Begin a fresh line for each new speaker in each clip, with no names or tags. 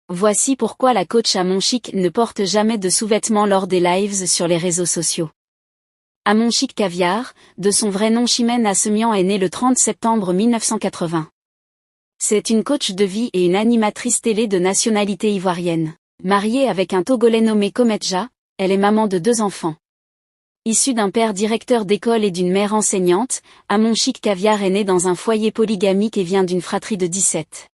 Voici pourquoi la coach Amon Chic ne porte jamais de sous-vêtements lors des lives sur les réseaux sociaux. Amon Chic Caviar, de son vrai nom Chimène Assemian, est née le 30 septembre 1980. C'est une coach de vie et une animatrice télé de nationalité ivoirienne. Mariée avec un Togolais nommé Kometja, elle est maman de 2 enfants. Issue d'un père directeur d'école et d'une mère enseignante, Amon Chic Caviar est née dans un foyer polygamique et vient d'une fratrie de 17.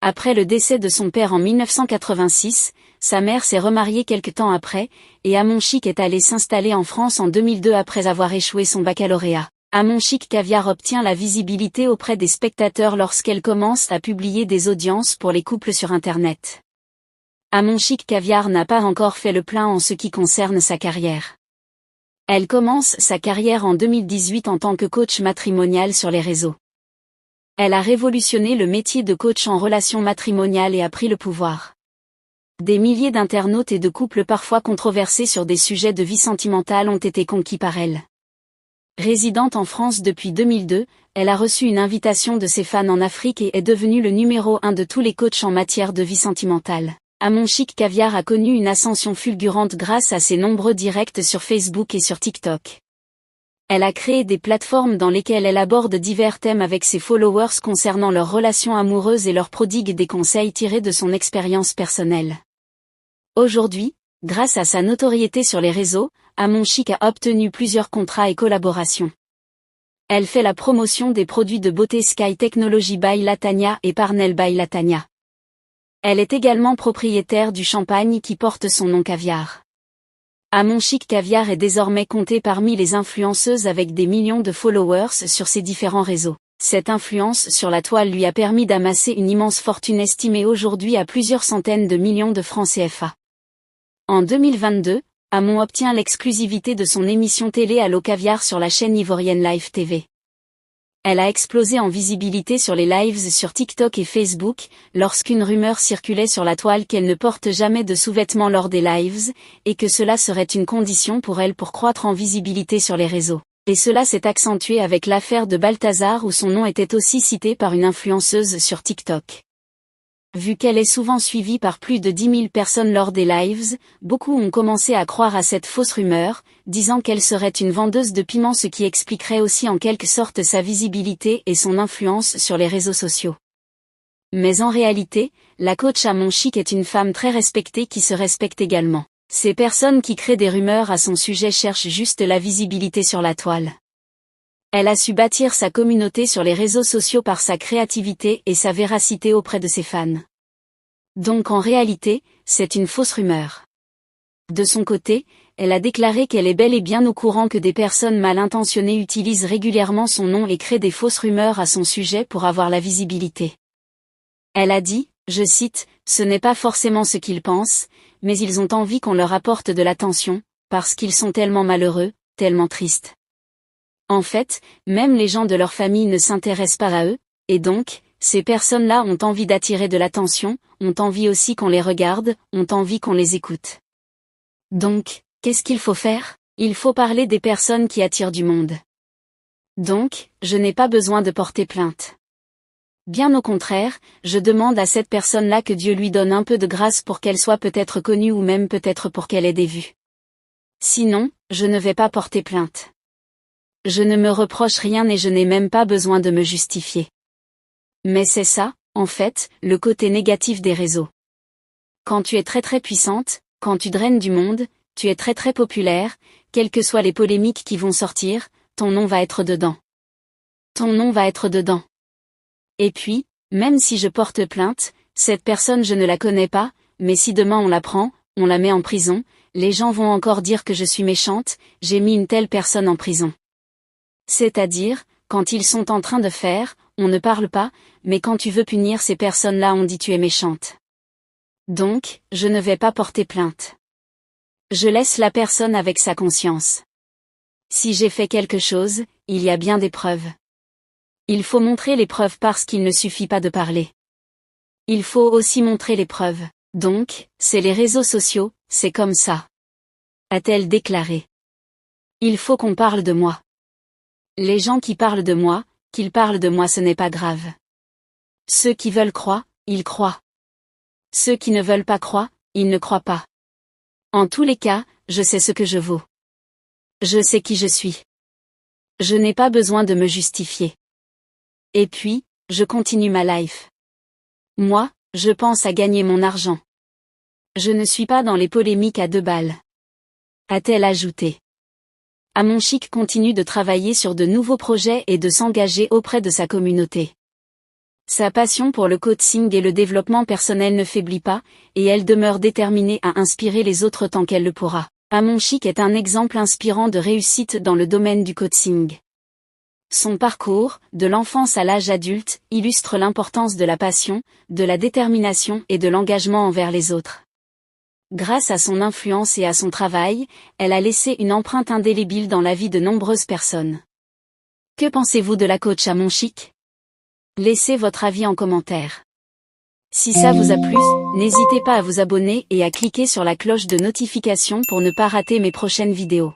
Après le décès de son père en 1986, sa mère s'est remariée quelque temps après, et Amon Chic est allée s'installer en France en 2002 après avoir échoué son baccalauréat. Amon Chic Caviar obtient la visibilité auprès des spectateurs lorsqu'elle commence à publier des audiences pour les couples sur Internet. Amon Chic Caviar n'a pas encore fait le plein en ce qui concerne sa carrière. Elle commence sa carrière en 2018 en tant que coach matrimonial sur les réseaux. Elle a révolutionné le métier de coach en relations matrimoniales et a pris le pouvoir. Des milliers d'internautes et de couples parfois controversés sur des sujets de vie sentimentale ont été conquis par elle. Résidente en France depuis 2002, elle a reçu une invitation de ses fans en Afrique et est devenue le numéro 1 de tous les coachs en matière de vie sentimentale. Amon Chic Caviar a connu une ascension fulgurante grâce à ses nombreux directs sur Facebook et sur TikTok. Elle a créé des plateformes dans lesquelles elle aborde divers thèmes avec ses followers concernant leurs relations amoureuses et leur prodigue des conseils tirés de son expérience personnelle. Aujourd'hui, grâce à sa notoriété sur les réseaux, Amon Chic a obtenu plusieurs contrats et collaborations. Elle fait la promotion des produits de beauté Sky Technology by Latanya et Parnell by Latanya. Elle est également propriétaire du champagne qui porte son nom Caviar. Amon Chic Caviar est désormais comptée parmi les influenceuses avec des millions de followers sur ses différents réseaux. Cette influence sur la toile lui a permis d'amasser une immense fortune estimée aujourd'hui à plusieurs centaines de millions de francs CFA. En 2022, Amon obtient l'exclusivité de son émission télé Allo Caviar sur la chaîne ivoirienne Live TV. Elle a explosé en visibilité sur les lives sur TikTok et Facebook, lorsqu'une rumeur circulait sur la toile qu'elle ne porte jamais de sous-vêtements lors des lives, et que cela serait une condition pour elle pour croître en visibilité sur les réseaux. Et cela s'est accentué avec l'affaire de Balthazar où son nom était aussi cité par une influenceuse sur TikTok. Vu qu'elle est souvent suivie par plus de 10 000 personnes lors des lives, beaucoup ont commencé à croire à cette fausse rumeur, disant qu'elle serait une vendeuse de piment, ce qui expliquerait aussi en quelque sorte sa visibilité et son influence sur les réseaux sociaux. Mais en réalité, la coach Amon Chic est une femme très respectée qui se respecte également. Ces personnes qui créent des rumeurs à son sujet cherchent juste la visibilité sur la toile. Elle a su bâtir sa communauté sur les réseaux sociaux par sa créativité et sa véracité auprès de ses fans. Donc en réalité, c'est une fausse rumeur. De son côté, elle a déclaré qu'elle est bel et bien au courant que des personnes mal intentionnées utilisent régulièrement son nom et créent des fausses rumeurs à son sujet pour avoir la visibilité. Elle a dit, je cite, « Ce n'est pas forcément ce qu'ils pensent, mais ils ont envie qu'on leur apporte de l'attention, parce qu'ils sont tellement malheureux, tellement tristes. En fait, même les gens de leur famille ne s'intéressent pas à eux, et donc, ces personnes-là ont envie d'attirer de l'attention, ont envie aussi qu'on les regarde, ont envie qu'on les écoute. Donc, qu'est-ce qu'il faut faire? Il faut parler des personnes qui attirent du monde. Donc, je n'ai pas besoin de porter plainte. Bien au contraire, je demande à cette personne-là que Dieu lui donne un peu de grâce pour qu'elle soit peut-être connue ou même peut-être pour qu'elle ait des vues. Sinon, je ne vais pas porter plainte. Je ne me reproche rien et je n'ai même pas besoin de me justifier. Mais c'est ça, en fait, le côté négatif des réseaux. Quand tu es très puissante, quand tu draines du monde, tu es très populaire, quelles que soient les polémiques qui vont sortir, ton nom va être dedans. Ton nom va être dedans. Et puis, même si je porte plainte, cette personne je ne la connais pas, mais si demain on la prend, on la met en prison, les gens vont encore dire que je suis méchante, j'ai mis une telle personne en prison. C'est-à-dire, quand ils sont en train de faire, on ne parle pas, mais quand tu veux punir ces personnes-là on dit tu es méchante. Donc, je ne vais pas porter plainte. Je laisse la personne avec sa conscience. Si j'ai fait quelque chose, il y a bien des preuves. Il faut montrer les preuves parce qu'il ne suffit pas de parler. Il faut aussi montrer les preuves. Donc, c'est les réseaux sociaux, c'est comme ça. A-t-elle déclaré. Il faut qu'on parle de moi. Les gens qui parlent de moi, qu'ils parlent de moi ce n'est pas grave. Ceux qui veulent croire, ils croient. Ceux qui ne veulent pas croire, ils ne croient pas. En tous les cas, je sais ce que je vaux. Je sais qui je suis. Je n'ai pas besoin de me justifier. Et puis, je continue ma life. Moi, je pense à gagner mon argent. Je ne suis pas dans les polémiques à 2 balles. A-t-elle ajouté. Amon Chic continue de travailler sur de nouveaux projets et de s'engager auprès de sa communauté. Sa passion pour le coaching et le développement personnel ne faiblit pas, et elle demeure déterminée à inspirer les autres tant qu'elle le pourra. Amon Chic est un exemple inspirant de réussite dans le domaine du coaching. Son parcours, de l'enfance à l'âge adulte, illustre l'importance de la passion, de la détermination et de l'engagement envers les autres. Grâce à son influence et à son travail, elle a laissé une empreinte indélébile dans la vie de nombreuses personnes. Que pensez-vous de la coach Amon Chic? Laissez votre avis en commentaire. Si ça vous a plu, n'hésitez pas à vous abonner et à cliquer sur la cloche de notification pour ne pas rater mes prochaines vidéos.